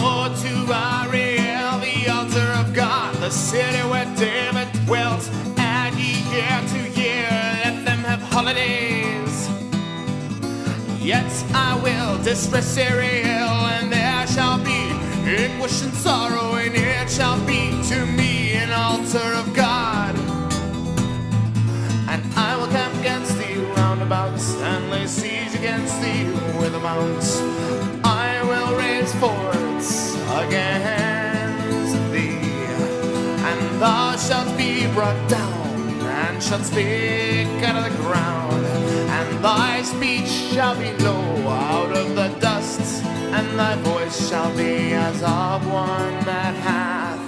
Woe to Ariel, the altar of God, the city where David dwelt. Add ye year to year, let them have holidays. Yet I will distress Ariel, and there shall be anguish and sorrow, and it shall be to me an altar of God. And I will camp against thee roundabouts, and lay siege against thee with a mount. I will raise forts against thee, and thou shalt be brought down, and shalt speak out of the ground, and thy speech shall be low out of the dust, and thy voice shall be as of one that hath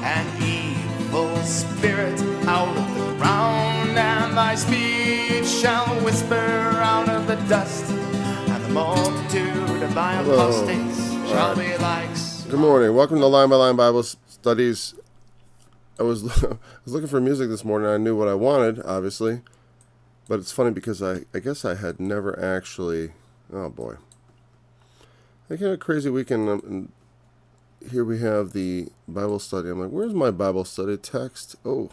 an evil spirit out of the ground, and thy speech shall whisper out of the dust, and the multitude of thy apostates shall be like smoke. Good morning. Welcome to Line by Line Bible Studies. I was looking for music this morning. I knew what I wanted, obviously. But it's funny because I guess I had never actually... Oh, boy. I had a crazy weekend, and here we have the Bible study. I'm like, where's my Bible study text? Oh.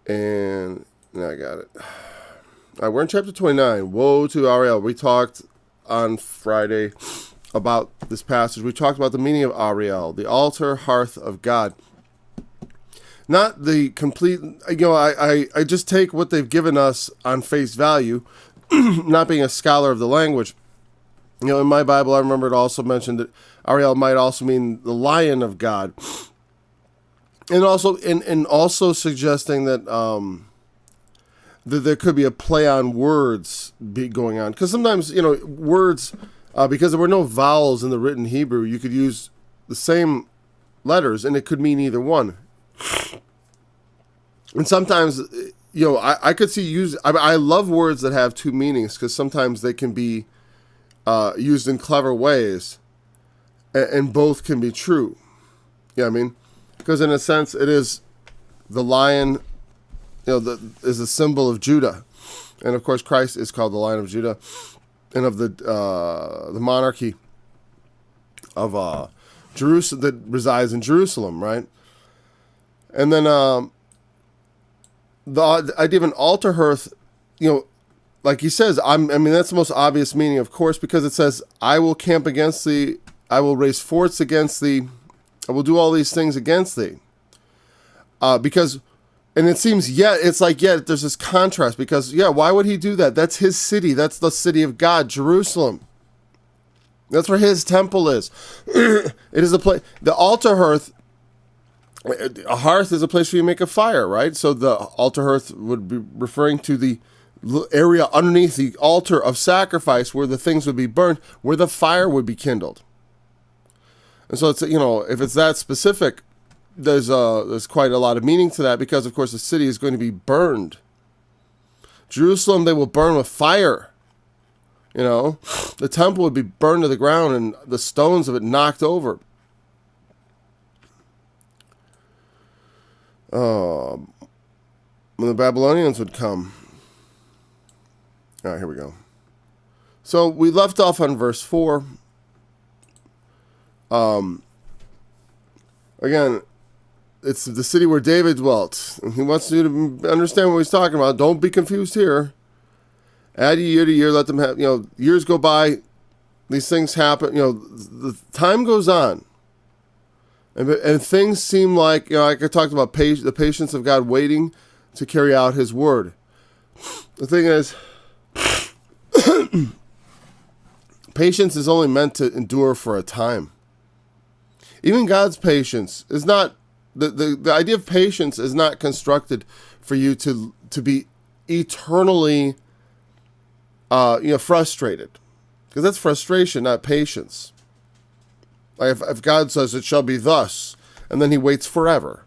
And now I got it. All right, we're in chapter 29. Woe to Ariel. We talked on Friday about this passage. We talked about the meaning of Ariel, the altar hearth of God. Not the complete, I just take what they've given us on face value, not being a scholar of the language. In my Bible, I remember it also mentioned that Ariel might also mean the lion of God. And also suggesting that that there could be a play on words going on. Because sometimes, words, because there were no vowels in the written Hebrew, you could use the same letters and it could mean either one. And sometimes, I could see I love words that have two meanings because sometimes they can be used in clever ways and both can be true. You know what I mean? Because in a sense, it is the lion, is a symbol of Judah. And of course, Christ is called the Lion of Judah and of the monarchy of Jerusalem that resides in Jerusalem, right? And then the idea of an altar hearth, like he says, that's the most obvious meaning, of course, because it says, I will camp against thee, I will raise forts against thee, I will do all these things against thee. And it seems, there's this contrast, because, why would he do that? That's his city, that's the city of God, Jerusalem. That's where his temple is. It is a place, the altar hearth. A hearth is a place where you make a fire, right? So the altar hearth would be referring to the area underneath the altar of sacrifice where the things would be burned, where the fire would be kindled. And so it's, if it's that specific, there's quite a lot of meaning to that because, of course, the city is going to be burned. Jerusalem, they will burn with fire. The temple would be burned to the ground and the stones of it knocked over. When the Babylonians would come. All right, here we go. So we left off on verse 4. Again, it's the city where David dwelt. And he wants you to understand what he's talking about. Don't be confused here. Add year to year, let them have, years go by, these things happen, the time goes on. And things seem like, like I talked about the patience of God waiting to carry out his word. The thing is, patience is only meant to endure for a time. Even God's patience is not, the idea of patience is not constructed for you to be eternally, frustrated. Because that's frustration, not patience. Like if God says it shall be thus, and then he waits forever,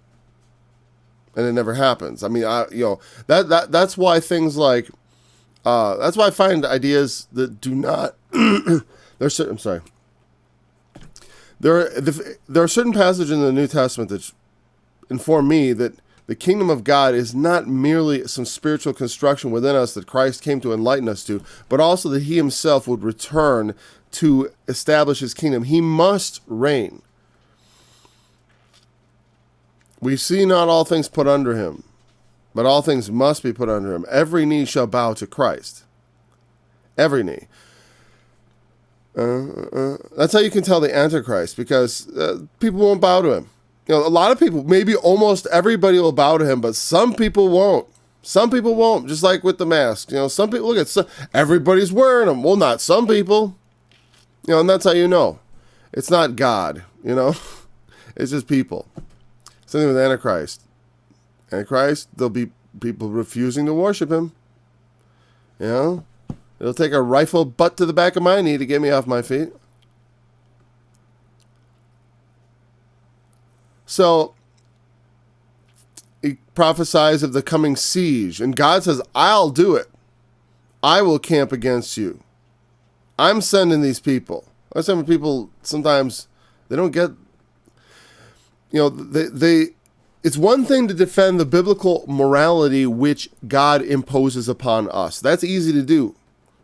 and it never happens. That's why things like, that's why I find ideas that do not. I'm sorry. There are certain passages in the New Testament that inform me that the kingdom of God is not merely some spiritual construction within us that Christ came to enlighten us to, but also that he himself would return to establish his kingdom. He must reign. We see not all things put under him, but all things must be put under him. Every knee shall bow to Christ. Every knee. That's how you can tell the Antichrist, because people won't bow to him. You know, a lot of people, maybe almost everybody will bow to him, but some people won't. Some people won't, just like with the mask. You know, some people, look at, everybody's wearing them. Well, not some people. You know, and that's how you know. It's not God, you know. It's just people. Same thing with Antichrist. Antichrist, there'll be people refusing to worship him. You know. It'll take a rifle butt to the back of my knee to get me off my feet. So, he prophesies of the coming siege. And God says, I'll do it. I will camp against you. I'm sending these people. I send people, sometimes they don't get, you know, they it's one thing to defend the biblical morality which God imposes upon us. That's easy to do.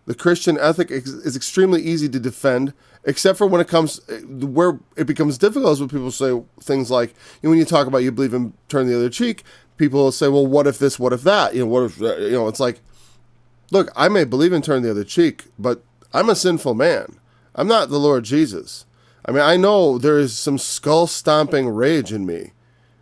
The Christian ethic is extremely easy to defend, except for when it comes, where it becomes difficult is when people say things like, you know, when you talk about you believe in turn the other cheek, people will say, well, what if this, what if that? You know, what if, you know, it's like, look, I may believe in turn the other cheek, but I'm a sinful man. I'm not the Lord Jesus. I mean, I know there is some skull-stomping rage in me.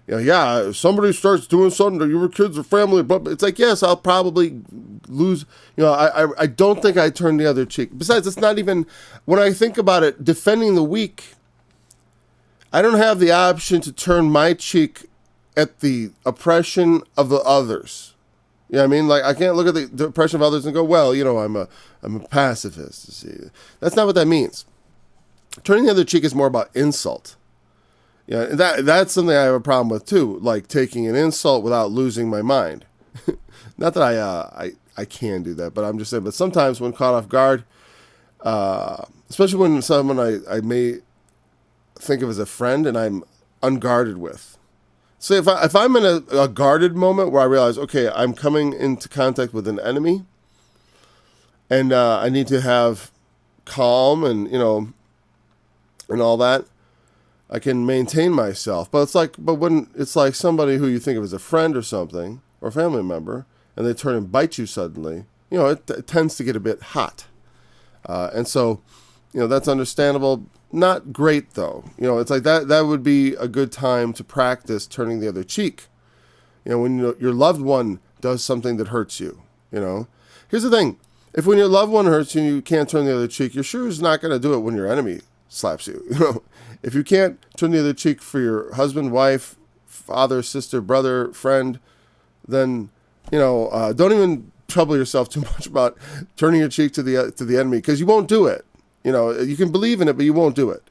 You know, yeah, if somebody starts doing something to your kids or family, but it's like, yes, I'll probably lose. You know, I don't think I turn the other cheek. Besides, it's not even, when I think about it, defending the weak, I don't have the option to turn my cheek at the oppression of the others. You know what I mean? Like, I can't look at the oppression of others and go, well, you know, I'm a pacifist. See, that's not what that means. Turning the other cheek is more about insult. Yeah, that's something I have a problem with too, like taking an insult without losing my mind. Not that I can do that, but I'm just saying. But sometimes when caught off guard, especially when someone I may think of as a friend and I'm unguarded with. So if I'm in a guarded moment where I realize, okay, I'm coming into contact with an enemy, and I need to have calm and, you know, and all that, I can maintain myself. But when it's like somebody who you think of as a friend or something, or a family member, and they turn and bite you suddenly, you know, it tends to get a bit hot. And so, you know, that's understandable. Not great, though. You know, it's like that would be a good time to practice turning the other cheek. You know, when your loved one does something that hurts you, you know. Here's the thing. If when your loved one hurts you, you can't turn the other cheek, you're sure is not going to do it when your enemy slaps you. You know, if you can't turn the other cheek for your husband, wife, father, sister, brother, friend, then, you know, don't even trouble yourself too much about turning your cheek to the enemy, because you won't do it. You know, you can believe in it, but you won't do it.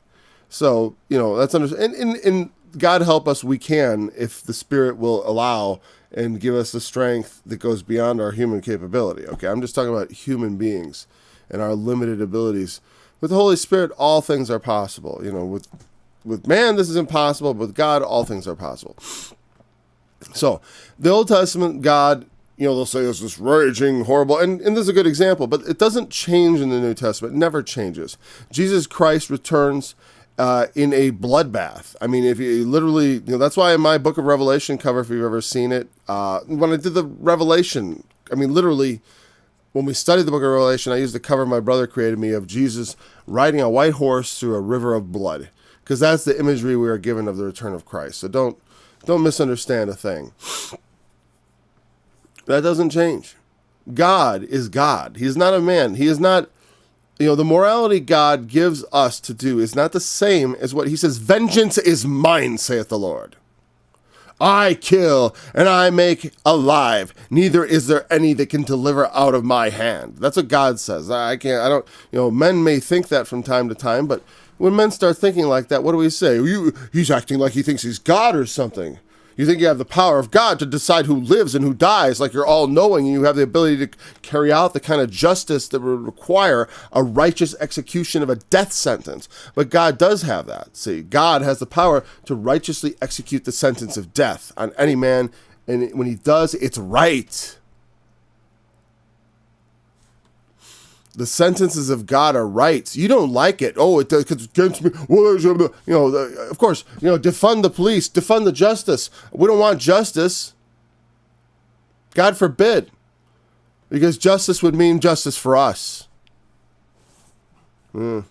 So, you know, that's and God help us, we can, if the Spirit will allow and give us the strength that goes beyond our human capability. Okay, I'm just talking about human beings and our limited abilities. With the Holy Spirit, all things are possible. You know, with man, this is impossible, but with God, all things are possible. So, the Old Testament, God, you know, they'll say it's this raging, horrible, and this is a good example, but it doesn't change in the New Testament. It never changes. Jesus Christ returns in a bloodbath. I mean, if you literally, you know, that's why in my Book of Revelation cover, if you've ever seen it, when I did the Revelation, I mean, literally, when we studied the Book of Revelation, I used the cover my brother created me of Jesus riding a white horse through a river of blood, because that's the imagery we are given of the return of Christ. So don't misunderstand a thing. That doesn't change. God is God. He is not a man. He is not, you know, the morality God gives us to do is not the same as what he says, vengeance is mine, saith the Lord. I kill and I make alive. Neither is there any that can deliver out of my hand. That's what God says. Men may think that from time to time, but when men start thinking like that, what do we say? He's acting like he thinks he's God or something. You think you have the power of God to decide who lives and who dies, like you're all-knowing, and you have the ability to carry out the kind of justice that would require a righteous execution of a death sentence. But God does have that. See, God has the power to righteously execute the sentence of death on any man, and when he does, it's right. The sentences of God are right. You don't like it. Oh, it's against me. Well, of course, defund the police, defund the justice. We don't want justice. God forbid. Because justice would mean justice for us. Yeah,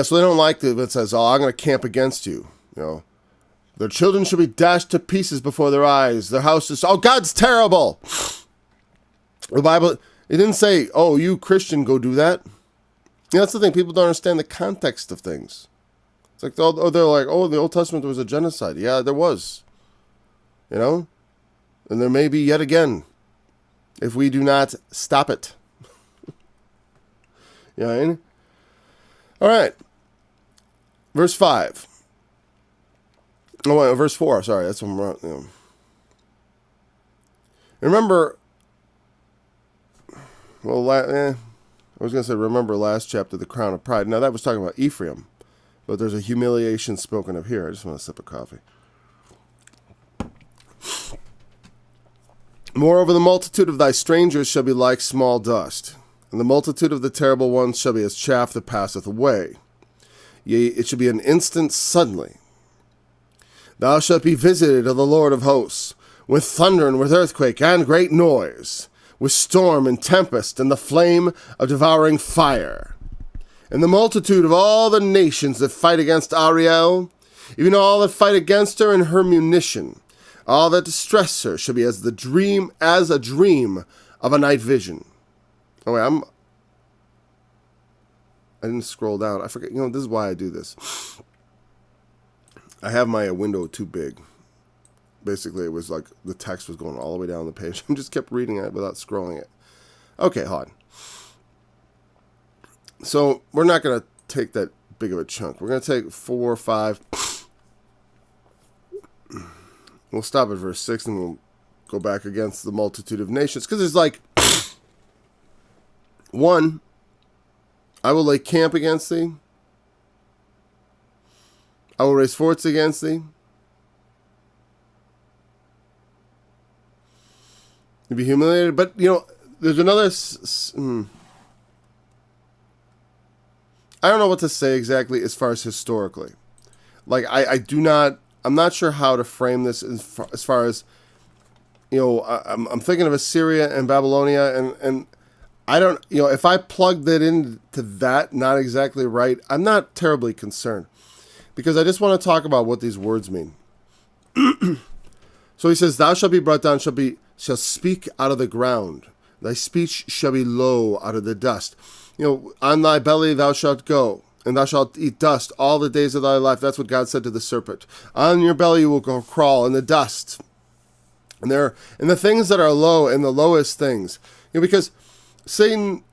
so they don't like it. It says, I'm going to camp against you. Their children should be dashed to pieces before their eyes. Their houses, God's terrible. The Bible, it didn't say, you Christian, go do that. That's the thing. People don't understand the context of things. It's like, they're like, the Old Testament was a genocide. Yeah, there was. And there may be yet again if we do not stop it. All right. Verse 5. Verse 4. Sorry, that's what I'm wrong. Remember, I was going to say, remember last chapter, the crown of pride. Now, that was talking about Ephraim, but there's a humiliation spoken of here. I just want a sip of coffee. Moreover, the multitude of thy strangers shall be like small dust, and the multitude of the terrible ones shall be as chaff that passeth away. Yea, it shall be an instant suddenly. Thou shalt be visited of the Lord of hosts, with thunder and with earthquake and great noise, with storm and tempest and the flame of devouring fire. And the multitude of all the nations that fight against Ariel, even all that fight against her and her munition, all that distress her shall be as a dream of a night vision. Oh wait, I didn't scroll down. I forget. This is why I do this. I have my window too big. Basically, it was like the text was going all the way down the page. I just kept reading it without scrolling it. Okay, hold on. So we're not going to take that big of a chunk. We're going to take 4 or 5. We'll stop at verse 6 and we'll go back against the multitude of nations. Because it's like, 1, I will lay camp against thee. I will raise forts against thee. You'll be humiliated. But, there's another... I don't know what to say exactly as far as historically. Like, I'm not sure how to frame this as far as, I'm thinking of Assyria and Babylonia, and I don't, if I plugged that into that, not exactly right, I'm not terribly concerned. Because I just want to talk about what these words mean. So he says, thou shalt be brought down, shall speak out of the ground. Thy speech shall be low out of the dust. On thy belly thou shalt go, and thou shalt eat dust all the days of thy life. That's what God said to the serpent. On your belly you will go crawl in the dust. And the things that are low, and the lowest things. Because Satan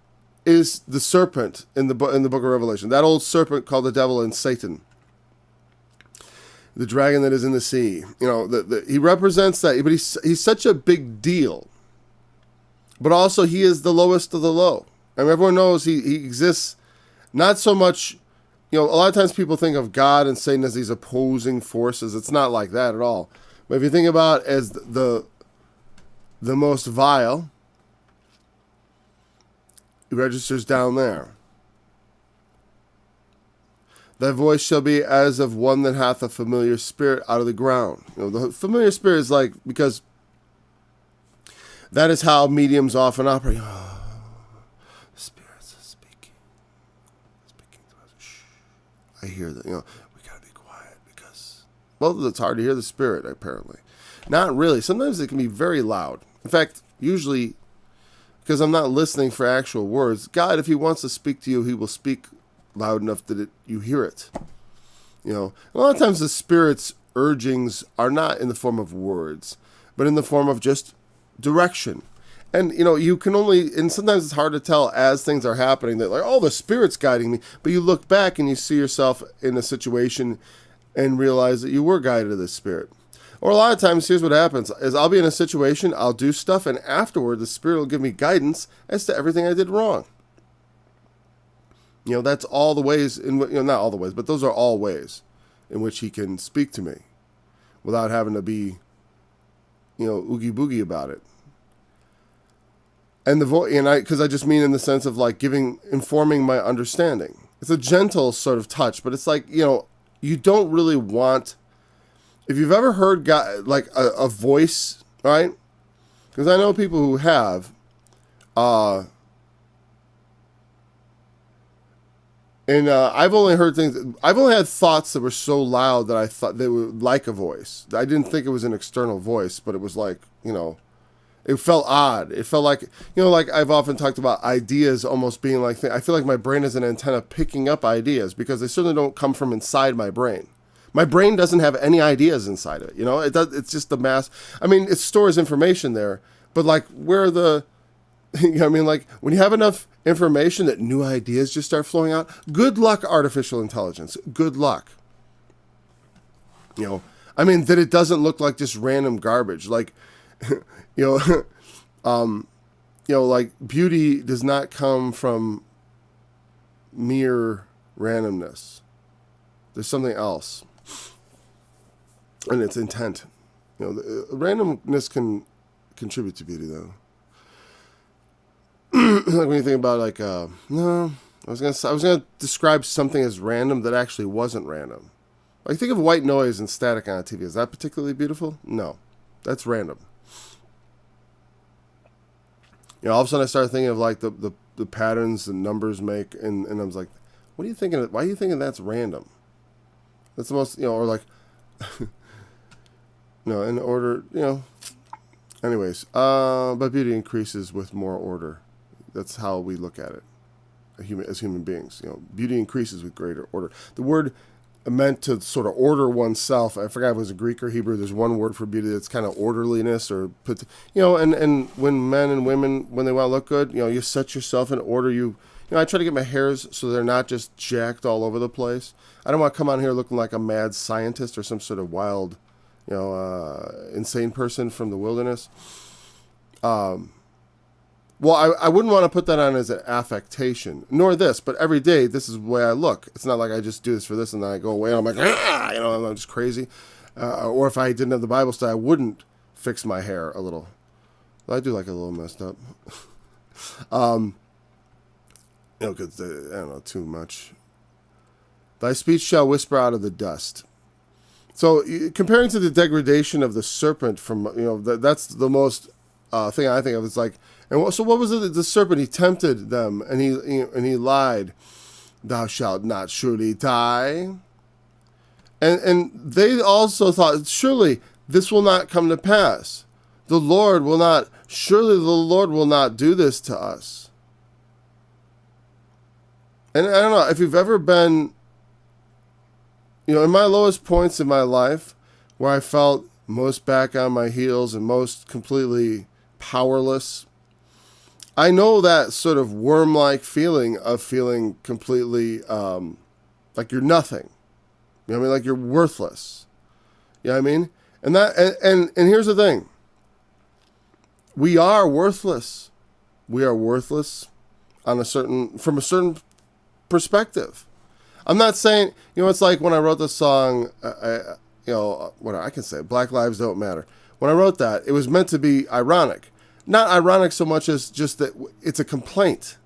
is the serpent in the book of Revelation. That old serpent called the devil and Satan. The dragon that is in the sea. He represents that, but he's such a big deal. But also he is the lowest of the low. I mean, everyone knows he exists not so much, a lot of times people think of God and Satan as these opposing forces. It's not like that at all. But if you think about it as the most vile, it registers down there. Thy voice shall be as of one that hath a familiar spirit out of the ground. The familiar spirit is like, because that is how mediums often operate. Spirits are speaking to us. Shh. I hear that. We gotta be quiet because, it's hard to hear the spirit. Apparently, not really. Sometimes it can be very loud. In fact, usually, because I'm not listening for actual words. God, if He wants to speak to you, He will speak loud enough that you hear it. A lot of times the Spirit's urgings are not in the form of words, but in the form of just direction. And, you can only, and sometimes it's hard to tell as things are happening that the Spirit's guiding me, but you look back and you see yourself in a situation and realize that you were guided to the Spirit. Or a lot of times, here's what happens, is I'll be in a situation, I'll do stuff, and afterward the Spirit will give me guidance as to everything I did wrong. That's all the ways, not all the ways, but those are all ways in which He can speak to me without having to be, oogie boogie about it. And the voice, and because I just mean in the sense of like informing my understanding. It's a gentle sort of touch, but it's like, you don't really want, if you've ever heard like a voice, right? Because I know people who have, and I've only heard things, I've only had thoughts that were so loud that I thought they were like a voice. I didn't think it was an external voice, but it was like, it felt odd. It felt like, like I've often talked about ideas almost being like, I feel like my brain is an antenna picking up ideas because they certainly don't come from inside my brain. My brain doesn't have any ideas inside of it. It does. It's just the mass. I mean, it stores information there, but like where like when you have enough information that new ideas just start flowing out, good luck, artificial intelligence. Good luck. I mean, that it doesn't look like just random garbage. Like, like beauty does not come from mere randomness. There's something else. And it's intent. Randomness can contribute to beauty, though. Like when you think about no, I was gonna describe something as random that actually wasn't random. Like think of white noise and static on a TV. Is that particularly beautiful? No, that's random. All of a sudden I started thinking of like the patterns the numbers make, and I was like, what are you thinking? Why are you thinking that's random? That's the most, or like, in order, Anyways, but beauty increases with more order. That's how we look at it, as human beings. Beauty increases with greater order. The word meant to sort of order oneself. I forgot if it was Greek or Hebrew. There's one word for beauty that's kind of orderliness, or and when men and women, when they want to look good, you set yourself in order. I try to get my hairs so they're not just jacked all over the place. I don't want to come on here looking like a mad scientist or some sort of wild, insane person from the wilderness. Well, I wouldn't want to put that on as an affectation, nor this, but every day, this is the way I look. It's not like I just do this for this and then I go away and I'm like, I'm just crazy. Or if I didn't have the Bible study, I wouldn't fix my hair a little. I do like a little messed up. Because I don't know, too much. Thy speech shall whisper out of the dust. So comparing to the degradation of the serpent from, that's the most thing I think of. It's like, so what was it? The serpent, he tempted them and he lied. Thou shalt not surely die. And they also thought, surely this will not come to pass. Surely the Lord will not do this to us. And I don't know if you've ever been, in my lowest points in my life, where I felt most back on my heels and most completely powerless, I know that sort of worm-like feeling of feeling completely like you're nothing. Like you're worthless. You know what I mean? And that and here's the thing. We are worthless. We are worthless from a certain perspective. I'm not saying, it's like when I wrote the song, what I can say, Black Lives Don't Matter. When I wrote that, it was meant to be ironic. Not ironic so much as just that it's a complaint.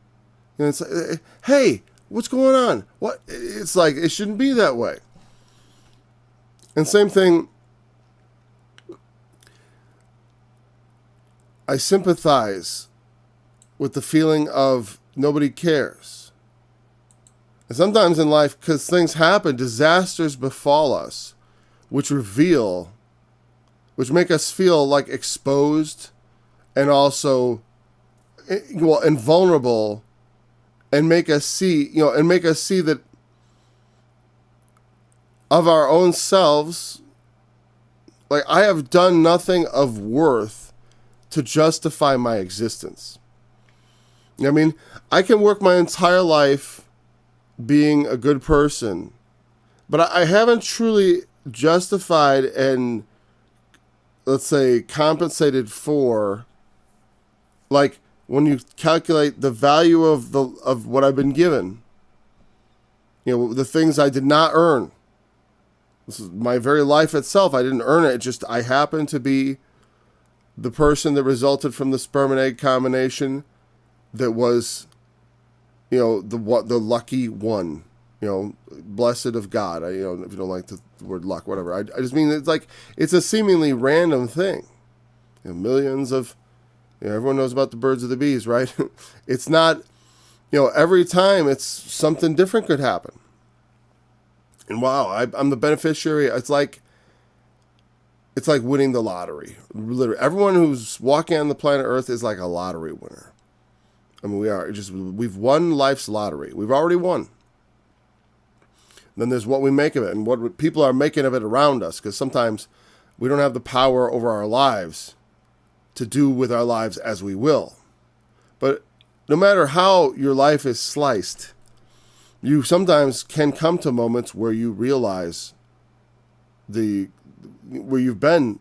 It's like, hey, what's going on? What? It's like, it shouldn't be that way. And same thing, I sympathize with the feeling of nobody cares. And sometimes in life, because things happen, disasters befall us, which make us feel like exposed and also, and vulnerable, and make us see that of our own selves, like I have done nothing of worth to justify my existence. I mean, I can work my entire life being a good person, but I haven't truly justified and, let's say, compensated for, like, when you calculate the value of what I've been given, the things I did not earn. This is my very life itself. I didn't earn it. I happened to be the person that resulted from the sperm and egg combination that was, the lucky one, blessed of God. If you don't like the word luck, whatever. I just mean it's a seemingly random thing. Millions of, everyone knows about the birds of the bees, right? It's not, every time it's something different could happen. And wow, I'm the beneficiary. It's like winning the lottery. Literally, everyone who's walking on the planet Earth is like a lottery winner. I mean, we've won life's lottery. We've already won. Then there's what we make of it and what people are making of it around us, because sometimes we don't have the power over our lives to do with our lives as we will. But no matter how your life is sliced, you sometimes can come to moments where you realize where you've been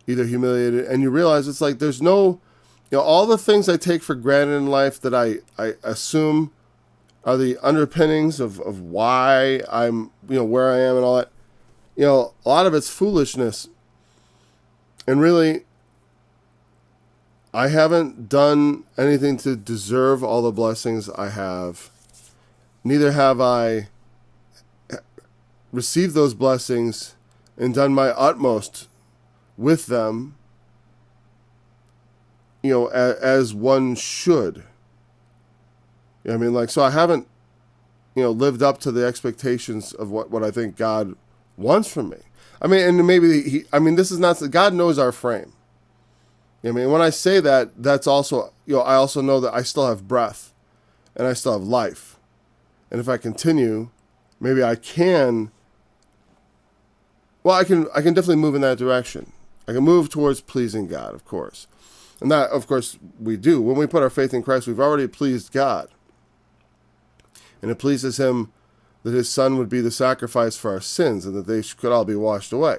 either humiliated, and you realize it's like there's no, all the things I take for granted in life that I assume are the underpinnings of why I'm, where I am and all that. A lot of it's foolishness. And really, I haven't done anything to deserve all the blessings I have. Neither have I received those blessings and done my utmost with them, as one should. So I haven't, lived up to the expectations of what I think God wants from me. And maybe this is not, God knows our frame. When I say that, that's also, I also know that I still have breath and I still have life. And if I continue, maybe I can, I can definitely move in that direction. I can move towards pleasing God, of course. And that, of course, we do. When we put our faith in Christ, we've already pleased God. And it pleases him that his son would be the sacrifice for our sins and that they could all be washed away.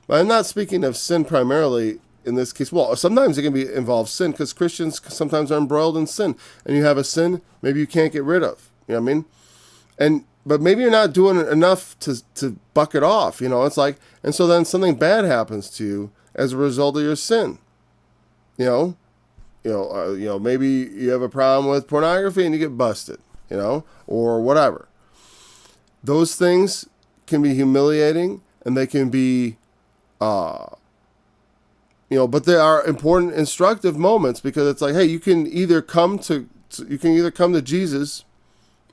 But I'm not speaking of sin primarily in this case. Well, sometimes it can involve sin, because Christians sometimes are embroiled in sin. And you have a sin maybe you can't get rid of. You know what I mean? But maybe you're not doing enough to buck it off. It's like, and so then something bad happens to you as a result of your sin. Maybe you have a problem with pornography and you get busted, or whatever. Those things can be humiliating, and they can be, but they are important, instructive moments, because it's like, hey, you can either come to Jesus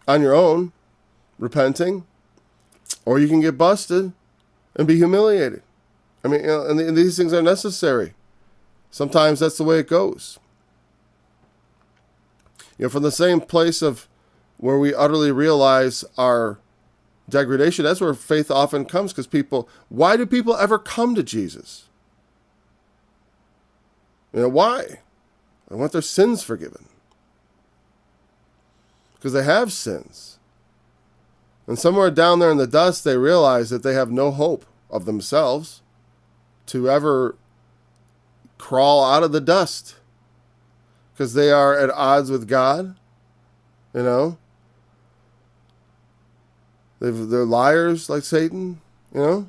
on your own, repenting, or you can get busted and be humiliated. And these things are necessary. Sometimes that's the way it goes. From the same place of where we utterly realize our degradation, that's where faith often comes, because why do people ever come to Jesus? Why? They want their sins forgiven. Because they have sins. And somewhere down there in the dust, they realize that they have no hope of themselves to ever crawl out of the dust, because they are at odds with God. They're liars like Satan. A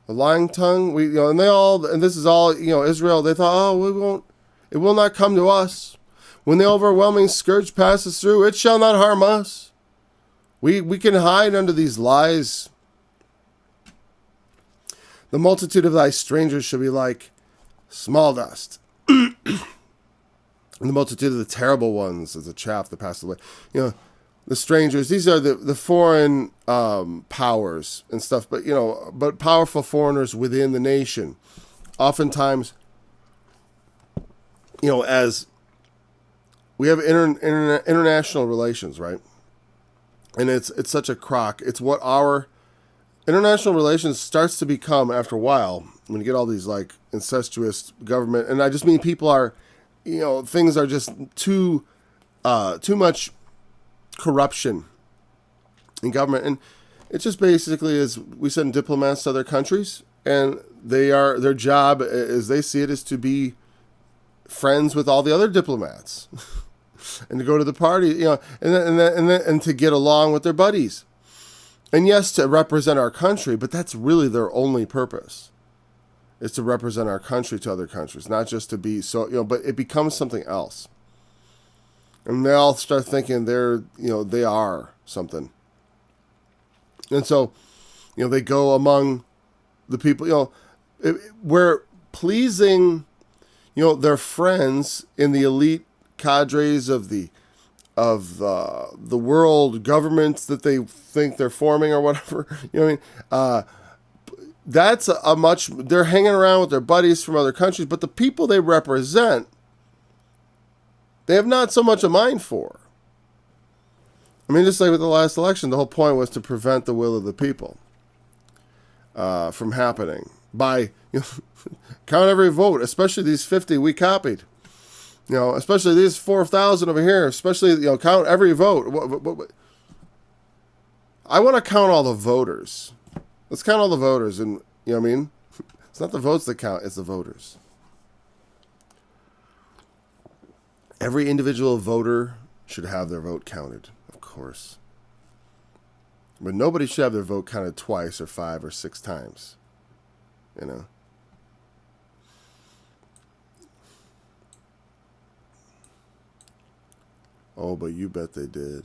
lying tongue. And this is all, Israel. They thought, it will not come to us. When the overwhelming scourge passes through, it shall not harm us. We can hide under these lies. The multitude of thy strangers shall be like small dust. And the multitude of the terrible ones as a chaff that passed away. The strangers, these are the foreign powers and stuff, but powerful foreigners within the nation. Oftentimes, as we have international relations, right? And it's such a crock. It's what our international relations starts to become after a while, when you get all these like incestuous government, and I just mean people are, things are just too much corruption in government. And it just basically is, we send diplomats to other countries, and their job, as they see it, is to be friends with all the other diplomats and to go to the party, and to get along with their buddies. And yes, to represent our country, but that's really their only purpose. is to represent our country to other countries, not just to be so, but it becomes something else. And they all start thinking they are something. And so, they go among the people, we're pleasing, their friends in the elite cadres of the world governments that they think they're forming or whatever. That's they're hanging around with their buddies from other countries, but the people they represent, they have not so much a mind for. Just like with the last election, the whole point was to prevent the will of the people from happening by count every vote, especially these 50 we copied. Especially these 4,000 over here, especially, count every vote. I want to count all the voters. Let's count all the voters. And, it's not the votes that count, it's the voters. Every individual voter should have their vote counted, of course. But nobody should have their vote counted twice or 5 or 6 times. Oh, but you bet they did.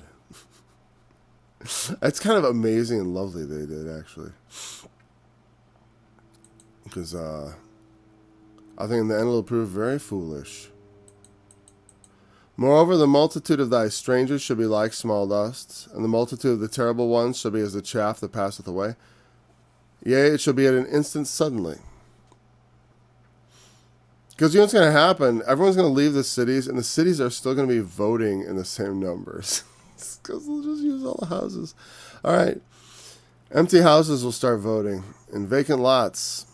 It's kind of amazing and lovely they did, actually. Because I think in the end it'll prove very foolish. Moreover, the multitude of thy strangers shall be like small dust, and the multitude of the terrible ones shall be as the chaff that passeth away. Yea, it shall be at an instant suddenly. Because what's going to happen? Everyone's going to leave the cities, and the cities are still going to be voting in the same numbers. Because they'll just use all the houses. All right. Empty houses will start voting, and vacant lots.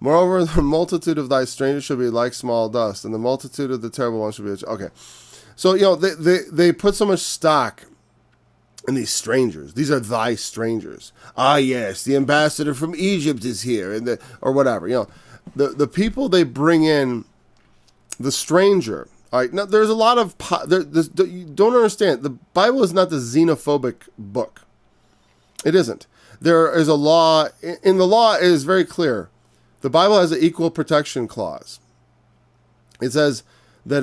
Moreover, the multitude of thy strangers shall be like small dust, and the multitude of the terrible ones shall be... Okay. So, they put so much stock in these strangers. These are thy strangers. Ah, yes, the ambassador from Egypt is here, and or whatever. The people they bring in, the stranger. All right, now there's a lot of... you don't understand. The Bible is not the xenophobic book. It isn't. There is a law. In the law, it is very clear. The Bible has an equal protection clause. It says that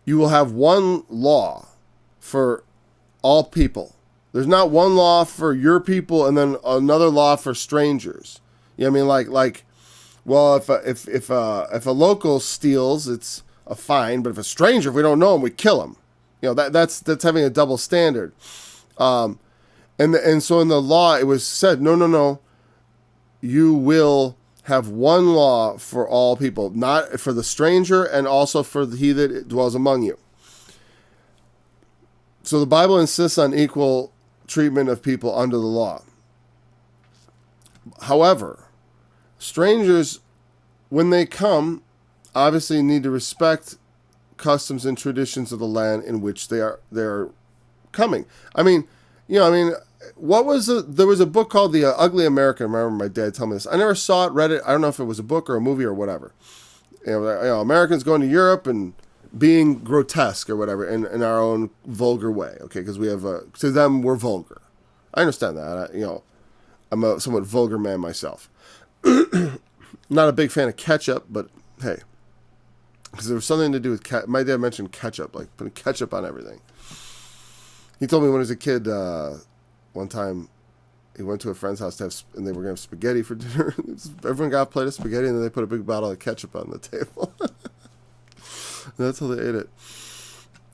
you will have one law for all people. There's not one law for your people and then another law for strangers. Well, if a local steals, it's a fine, but if a stranger, if we don't know him, we kill him. That's having a double standard. And so in the law, it was said, no, you will have one law for all people, not for the stranger and also for he that dwells among you. So the Bible insists on equal treatment of people under the law. However, strangers, when they come, obviously need to respect customs and traditions of the land in which they're coming. What was there was a book called The Ugly American. I remember my dad telling me this. I never saw it, read it. I don't know if it was a book or a movie or whatever. Americans going to Europe and being grotesque or whatever in our own vulgar way. Okay, because we have to them we're vulgar. I understand that. I'm a somewhat vulgar man myself. Not a big fan of ketchup, but hey, because there was something to do with my dad mentioned ketchup, like putting ketchup on everything. He told me when he was a kid. One time, he went to a friend's house and they were going to have spaghetti for dinner. Everyone got a plate of spaghetti, and then they put a big bottle of ketchup on the table. That's how they ate it.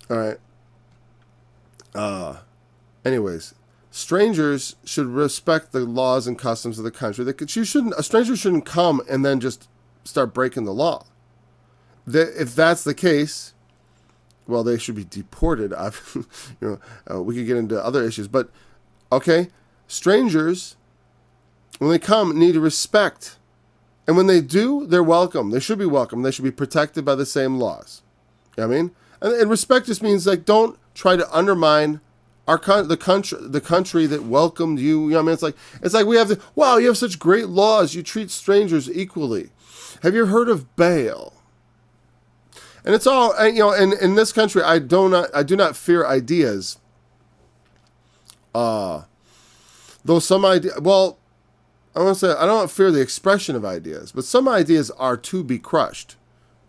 All right. Anyways, strangers should respect the laws and customs of the country. A stranger shouldn't come and then just start breaking the law. If that's the case, well, they should be deported. We could get into other issues, but. Okay, strangers, when they come, need to respect. And when they do, they're welcome. They should be welcome. They should be protected by the same laws. You know what I mean? And respect just means, don't try to undermine the country that welcomed you. You know what I mean? It's like we have you have such great laws. You treat strangers equally. Have you heard of bail? And it's all, in this country, I do not fear ideas. Though some idea, I want to say I don't fear the expression of ideas, but some ideas are to be crushed.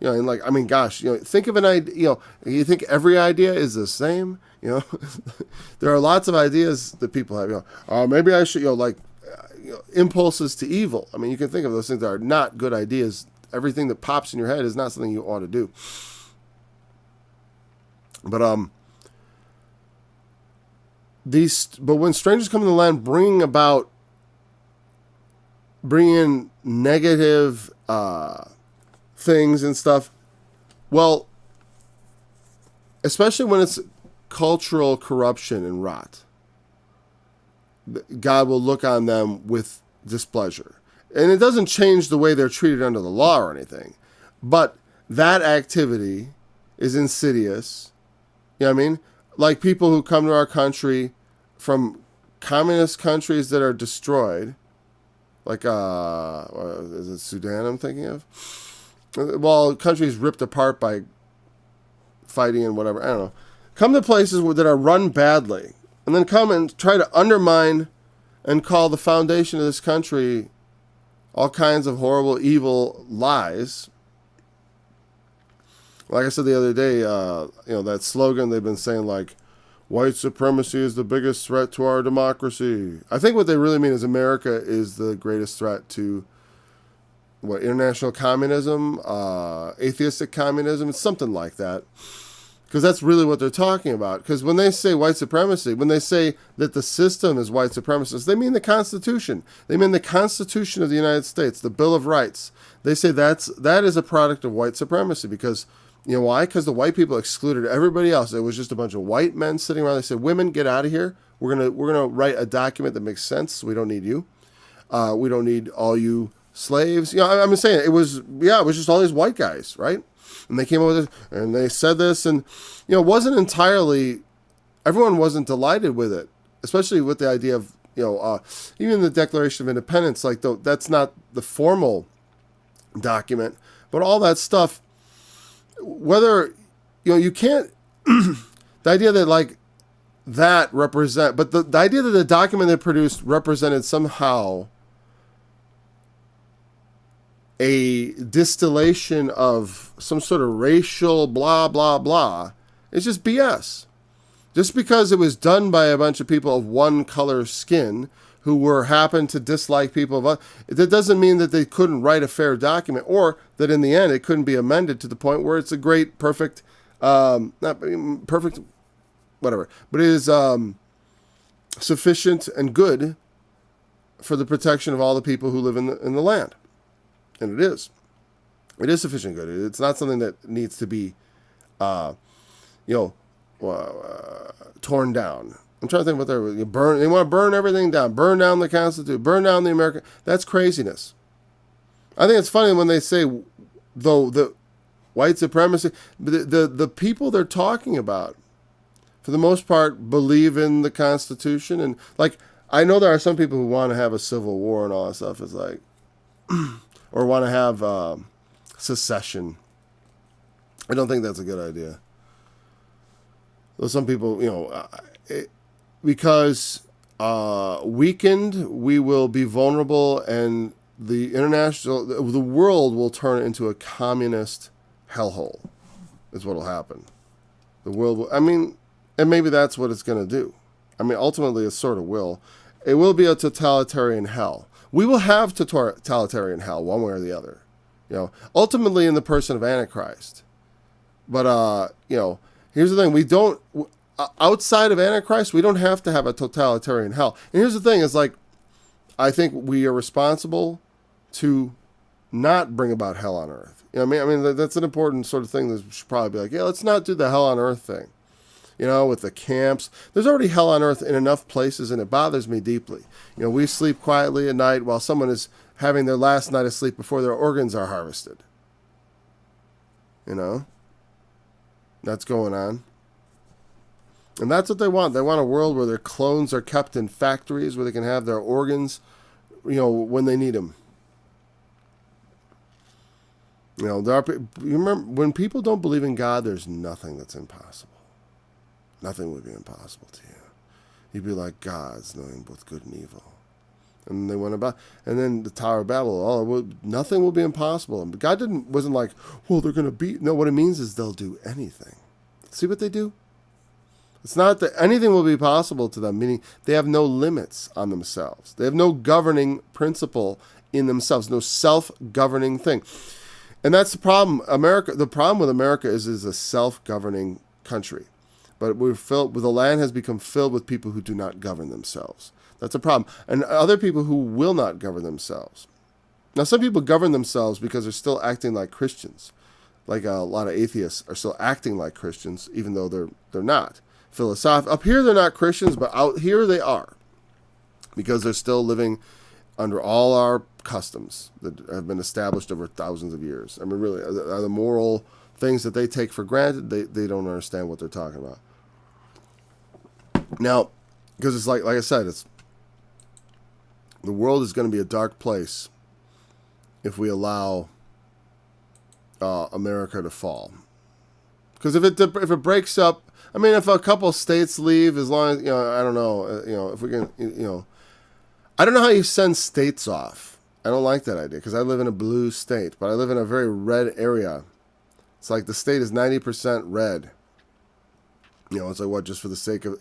You know, and like, I mean, gosh, you know, think of an idea, you know, you think every idea is the same, you know, there are lots of ideas that people have, you know, maybe I should, you know, like, impulses to evil. I mean, you can think of those things that are not good ideas. Everything that pops in your head is not something you ought to do. But, but when strangers come to the land, bring in negative, things and stuff. Well, especially when it's cultural corruption and rot, God will look on them with displeasure. And it doesn't change the way they're treated under the law or anything. But that activity is insidious. You know what I mean? Like people who come to our country from communist countries that are destroyed. Like, is it Sudan I'm thinking of? Well, countries ripped apart by fighting and whatever. I don't know. Come to places that are run badly, and then come and try to undermine and call the foundation of this country all kinds of horrible, evil lies. Like I said the other day, you know, that slogan they've been saying, like, white supremacy is the biggest threat to our democracy. I think what they really mean is America is the greatest threat to international communism, atheistic communism. It's something like that. Because that's really what they're talking about. Because when they say white supremacy, when they say that the system is white supremacist, they mean the Constitution. They mean the Constitution of the United States, the Bill of Rights. They say that is a product of white supremacy. Because, you know why? Because the white people excluded everybody else. It was just a bunch of white men sitting around. They said, women, get out of here. We're gonna write a document that makes sense. We don't need you. We don't need all you slaves. You know, I'm saying it was just all these white guys, right? And they came up with it, and they said this, and, you know, everyone wasn't delighted with it, especially with the idea of, you know, even the Declaration of Independence, like, that's not the formal document, but all that stuff, whether, you know, you can't, the idea that, like, but the idea that the document they produced represented somehow a distillation of some sort of racial blah, blah, blah. It's just BS. Just because it was done by a bunch of people of one color skin who happened to dislike people of that doesn't mean that they couldn't write a fair document, or that in the end it couldn't be amended to the point where it's a great, perfect, not perfect, whatever, but it is sufficient and good for the protection of all the people who live in the land. And it is sufficient good. It's not something that needs to be, torn down. I'm trying to think what they burn. They want to burn everything down. Burn down the Constitution. Burn down the American. That's craziness. I think it's funny when they say, though, the white supremacy. The people they're talking about, for the most part, believe in the Constitution, and like I know there are some people who want to have a civil war and all that stuff. It's like. Or want to have secession. I don't think that's a good idea. Though some people, you know, because weakened, we will be vulnerable, and the world will turn into a communist hellhole. Is what will happen. The world will, and maybe that's what it's going to do. I mean, ultimately, it sort of will. It will be a totalitarian hell. We will have totalitarian hell one way or the other, you know, ultimately in the person of Antichrist. But, you know, here's the thing. We don't, outside of Antichrist, we don't have to have a totalitarian hell. And here's the thing is, like, I think we are responsible to not bring about hell on earth. You know what I mean? I mean, that's an important sort of thing that should probably be like, yeah, let's not do the hell on earth thing. You know, with the camps. There's already hell on earth in enough places, and it bothers me deeply. You know, we sleep quietly at night while someone is having their last night of sleep before their organs are harvested. You know? That's going on. And that's what they want. They want a world where their clones are kept in factories where they can have their organs, you know, when they need them. You know, you remember, when people don't believe in God, there's nothing that's impossible. Nothing would be impossible to you. You'd be like, God's knowing both good and evil. And they went about, and then the Tower of Babel. Nothing will be impossible. And God wasn't like, well, they're going to beat. No, what it means is they'll do anything. See what they do? It's not that anything will be possible to them, meaning they have no limits on themselves. They have no governing principle in themselves, no self-governing thing. And that's the problem. The problem with America is a self-governing country. But the land has become filled with people who do not govern themselves. That's a problem. And other people who will not govern themselves. Now, some people govern themselves because they're still acting like Christians. Like a lot of atheists are still acting like Christians, even though they're not. Up here, they're not Christians, but out here they are. Because they're still living under all our customs that have been established over thousands of years. I mean, really, are the moral things that they take for granted, they don't understand what they're talking about. Now, because it's like I said, the world is going to be a dark place if we allow America to fall. Because if it breaks up, I mean, if a couple states leave, as long as, I don't know, if we can, I don't know how you send states off. I don't like that idea because I live in a blue state, but I live in a very red area. It's like the state is 90% red. It's like what, just for the sake of,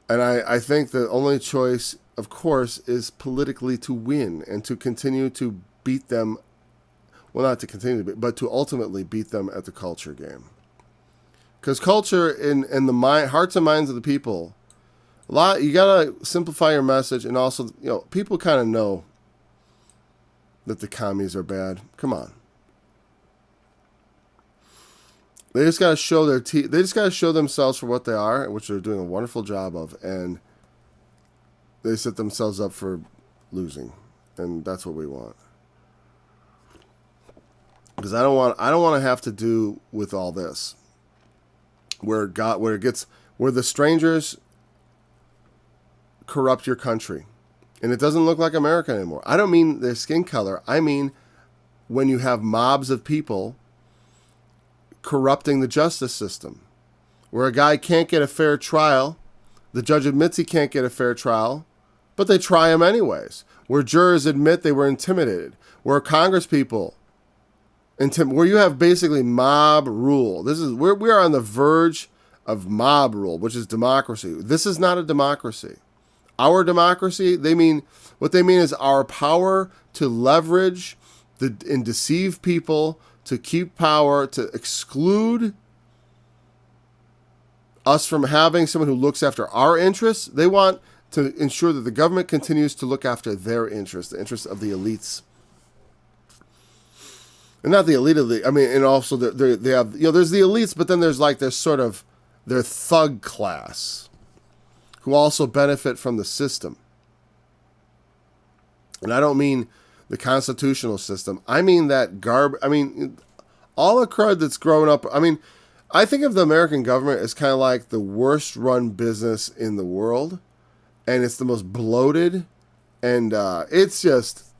and I think the only choice, of course, is politically to win and to continue to beat them. Well, not to continue to beat, but to ultimately beat them at the culture game. Because culture in the hearts and minds of the people, you gotta simplify your message, and also, people kind of know that the commies are bad. Come on. They just gotta show their teeth. They just gotta show themselves for what they are, which they're doing a wonderful job of, and they set themselves up for losing, and that's what we want. Because I don't want to have to do with all this, where the strangers corrupt your country, and it doesn't look like America anymore. I don't mean their skin color. I mean when you have mobs of people corrupting the justice system, where a guy can't get a fair trial, the judge admits he can't get a fair trial, but they try him anyways. Where jurors admit they were intimidated, where Congress people, where you have basically mob rule. We are on the verge of mob rule, which is democracy. This is not a democracy. Our democracy, what they mean is our power to leverage and deceive people, to keep power, to exclude us from having someone who looks after our interests. They want to ensure that the government continues to look after their interests, the interests of the elites. And not the elite. I mean, and also they have, there's the elites, but then there's sort of their thug class who also benefit from the system. And I don't mean the constitutional system. I mean that all the crud that's grown up. I mean, I think of the American government as kind of like the worst run business in the world. And it's the most bloated. And it's just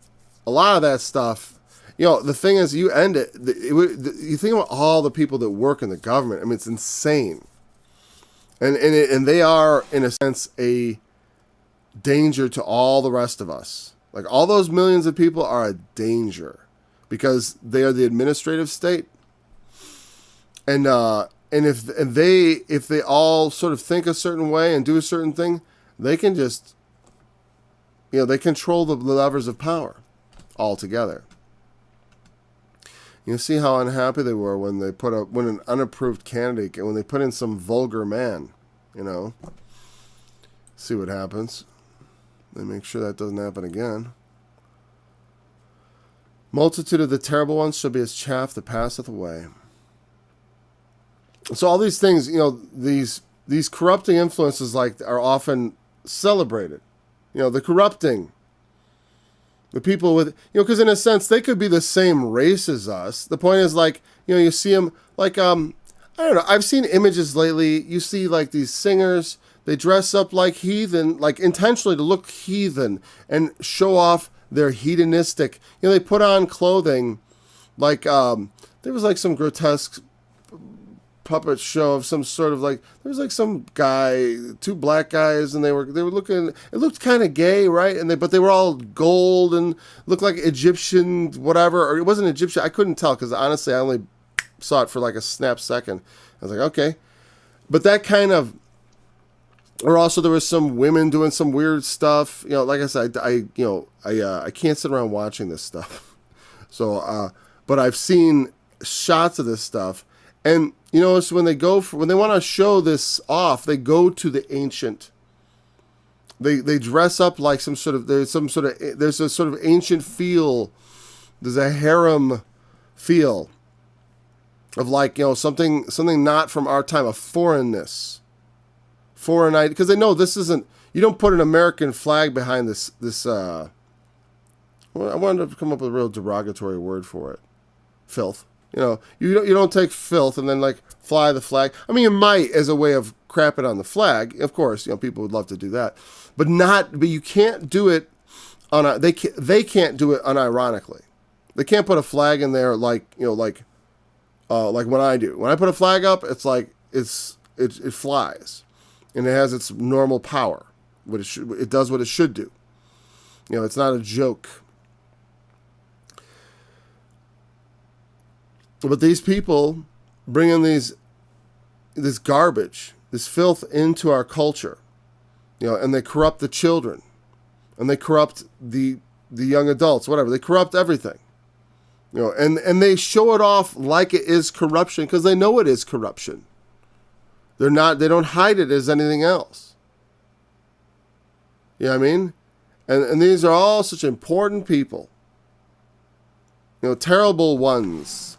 a lot of that stuff. The thing is, you end it. You think about all the people that work in the government. I mean, it's insane. And they are, in a sense, a danger to all the rest of us. Like, all those millions of people are a danger because they are the administrative state. And if they all sort of think a certain way and do a certain thing, they can just, they control the levers of power altogether. You see how unhappy they were when when an unapproved candidate, when they put in some vulgar man, See what happens. They make sure that doesn't happen again. Multitude of the terrible ones shall be as chaff that passeth away. So all these things, these corrupting influences are often celebrated. The corrupting. The people with, because in a sense, they could be the same race as us. The point is, you see them, I don't know. I've seen images lately. You see, these singers, they dress up like heathen, intentionally to look heathen and show off their hedonistic. They put on clothing there was some grotesque puppet show of some sort of like, there was like some guy, two black guys, and they were looking, it looked kind of gay, right? But they were all gold and looked like Egyptian whatever, or it wasn't Egyptian. I couldn't tell because honestly I only saw it for like a snap second. I was like, okay. But that kind of, or also there was some women doing some weird stuff. Like I said, I can't sit around watching this stuff. So, but I've seen shots of this stuff, and it's when they want to show this off, they go to the ancient. They dress up like there's a sort of ancient feel. There's a harem feel of like, something not from our time, a foreignness. Foreign idea, because they know this isn't. You don't put an American flag behind this. I wanted to come up with a real derogatory word for it. Filth. You don't take filth and then like fly the flag. I mean, you might as a way of crapping on the flag. Of course, people would love to do that, but you can't do it they can't do it unironically. They can't put a flag in there like when I do. When I put a flag up, it's like it flies. And it has its normal power. It does what it should do. It's not a joke. But these people bring in this garbage, this filth into our culture, and they corrupt the children, and they corrupt the young adults, whatever. They corrupt everything, and they show it off like it is corruption because they know it is corruption. They don't hide it as anything else. You know what I mean? And these are all such important people. Terrible ones.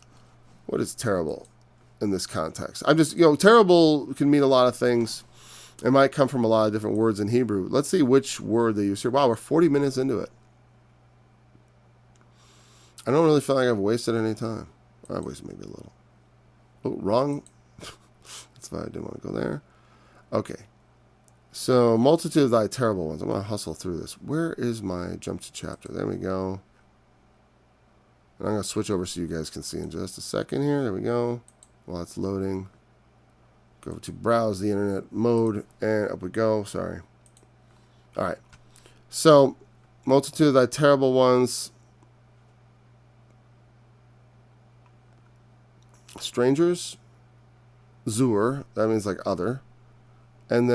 What is terrible in this context? I'm just, terrible can mean a lot of things. It might come from a lot of different words in Hebrew. Let's see which word they use here. Wow, we're 40 minutes into it. I don't really feel like I've wasted any time. I wasted maybe a little. Oh, wrong. That's why I didn't want to go there. Okay. So, multitude of thy terrible ones. I'm going to hustle through this. Where is my jump to chapter? There we go. And I'm going to switch over so you guys can see in just a second here. There we go. While it's loading. Go over to browse the internet mode. And up we go. Sorry. All right. So, multitude of thy terrible ones. Strangers. Zur, that means like other. And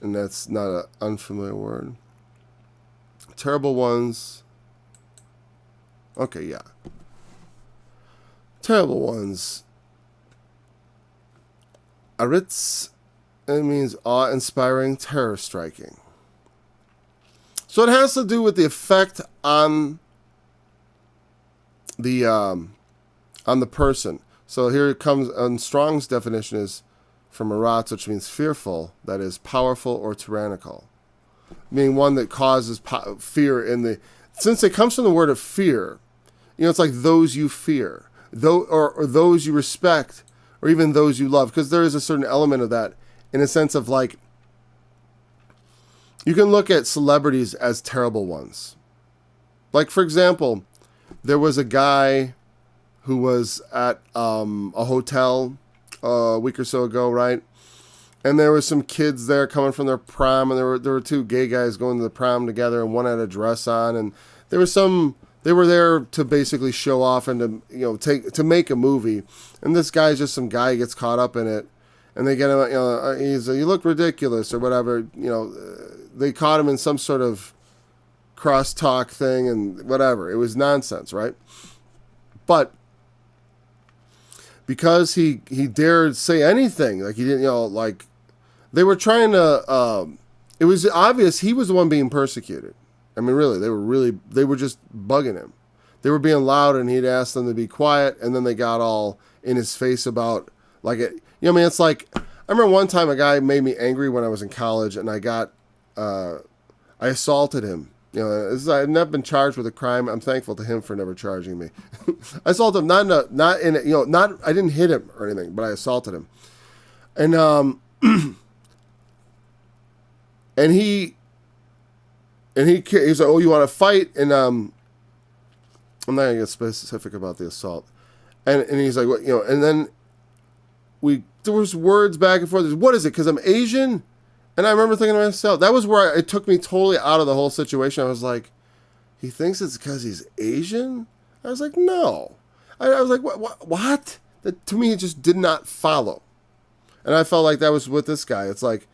that's not an unfamiliar word. Terrible ones. Okay, yeah. Terrible ones. Aritz, it means awe-inspiring, terror-striking. So it has to do with the effect on the person. So here it comes, and Strong's definition is from aratz, which means fearful, that is powerful or tyrannical. Meaning one that causes fear in the... Since it comes from the word of fear, it's like those you fear, or those you respect, or even those you love, because there is a certain element of that in a sense of like, you can look at celebrities as terrible ones. Like, for example, there was a guy who was at a hotel a week or so ago, right? And there were some kids there coming from their prom, and there were two gay guys going to the prom together, and one had a dress on, and they were there to basically show off and to make a movie. And this guy's just some guy gets caught up in it, and they get him, you look ridiculous or whatever. They caught him in some sort of crosstalk thing and whatever. It was nonsense, right? But because he dared say anything, like he didn't, like they were trying to, it was obvious he was the one being persecuted. I mean, really, they were just bugging him. They were being loud, and he'd asked them to be quiet, and then they got all in his face about, like, it. It's like, I remember one time a guy made me angry when I was in college, and I assaulted him. I've never been charged with a crime. I'm thankful to him for never charging me. I assaulted him, I didn't hit him or anything, but I assaulted him. And, and he's like, oh, you want to fight? And I'm not gonna get specific about the assault. And he's like, what, and then there was words back and forth. What is it? Because I'm Asian? And I remember thinking to myself, that was where it took me totally out of the whole situation. I was like, he thinks it's because he's Asian? I was like, no. I was like, what? That, to me, it just did not follow. And I felt like that was with this guy. It's like,